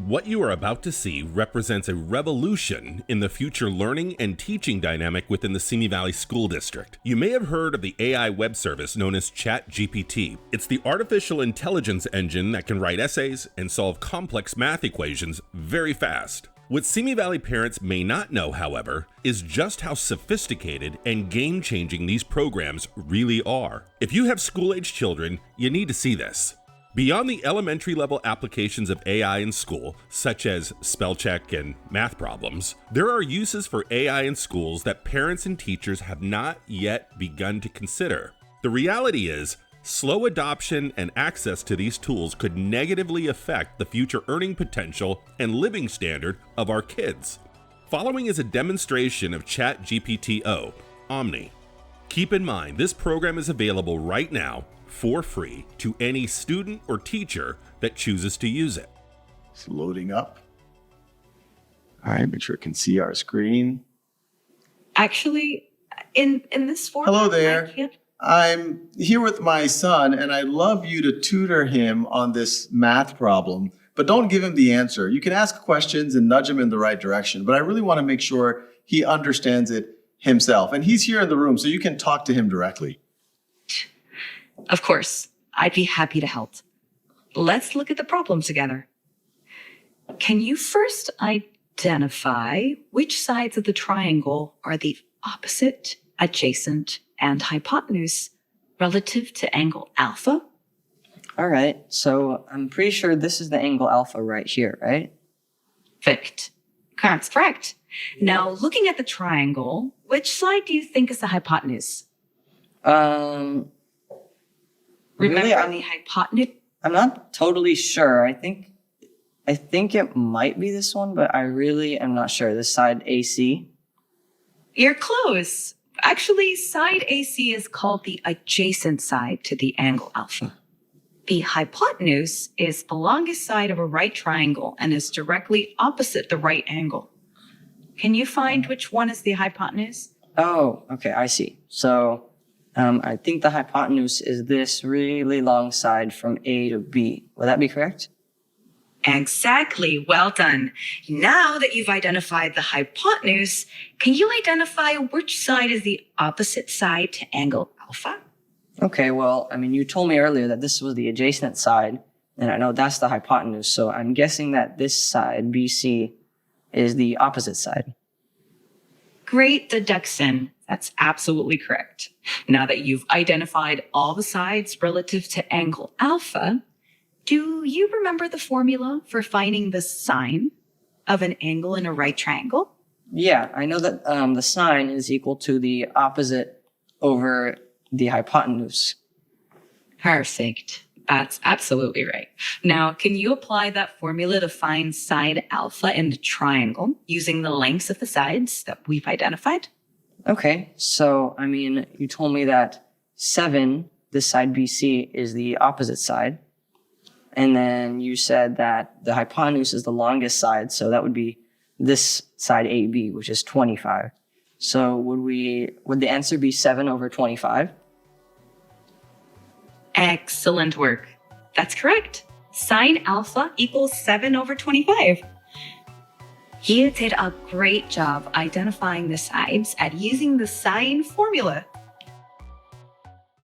What you are about to see represents a revolution in the future learning and teaching dynamic within the Simi Valley School District. You may have heard of the AI web service known as ChatGPT. It's the artificial intelligence engine that can write essays and solve complex math equations very fast. What Simi Valley parents may not know, however, is just how sophisticated and game-changing these programs really are. If you have school-age children, you need to see this. Beyond the elementary-level applications of AI in school, such as spell check and math problems, there are uses for AI in schools that parents and teachers have not yet begun to consider. The reality is, slow adoption and access to these tools could negatively affect the future earning potential and living standard of our kids. Following is a demonstration of ChatGPT-O, Omni. Keep in mind, this program is available right now for free to any student or teacher that chooses to use it. It's loading up. All right, make sure it can see our screen. Actually, in this format, Hello there. I'm here with my son, and I'd love you to tutor him on this math problem, but don't give him the answer. You can ask questions and nudge him in the right direction, but I really want to make sure he understands it himself. And he's here in the room, so you can talk to him directly. Of course, I'd be happy to help. Let's look at the problem together. Can you first identify which sides of the triangle are the opposite, adjacent, and hypotenuse relative to angle alpha? All right, so I'm pretty sure this is the angle alpha right here, right? Perfect. That's correct. Now, looking at the triangle, which side do you think is the hypotenuse? Remember Really, the hypotenuse? I'm not totally sure. I think it might be this one, but I really am not sure. This side AC. You're close. Actually, side AC is called the adjacent side to the angle alpha. The hypotenuse is the longest side of a right triangle and is directly opposite the right angle. Can you find which one is the hypotenuse? Oh, okay, I see. So I think the hypotenuse is this really long side from A to B. Would that be correct? Exactly. Well done. Now that you've identified the hypotenuse, can you identify which side is the opposite side to angle alpha? Okay, well, I mean, you told me earlier that this was the adjacent side, and I know that's the hypotenuse, so I'm guessing that this side, BC, is the opposite side. Great deduction. That's absolutely correct. Now that you've identified all the sides relative to angle alpha, do you remember the formula for finding the sine of an angle in a right triangle? Yeah, I know that the sine is equal to the opposite over the hypotenuse. Perfect. That's absolutely right. Now, can you apply that formula to find side alpha in the triangle using the lengths of the sides that we've identified? Okay, so, I mean, you told me that 7, this side BC, is the opposite side. And then you said that the hypotenuse is the longest side, so that would be this side AB, which is 25. So would the answer be 7 over 25? Excellent work. That's correct. Sine alpha equals 7 over 25. You did a great job identifying the sides and using the sine formula.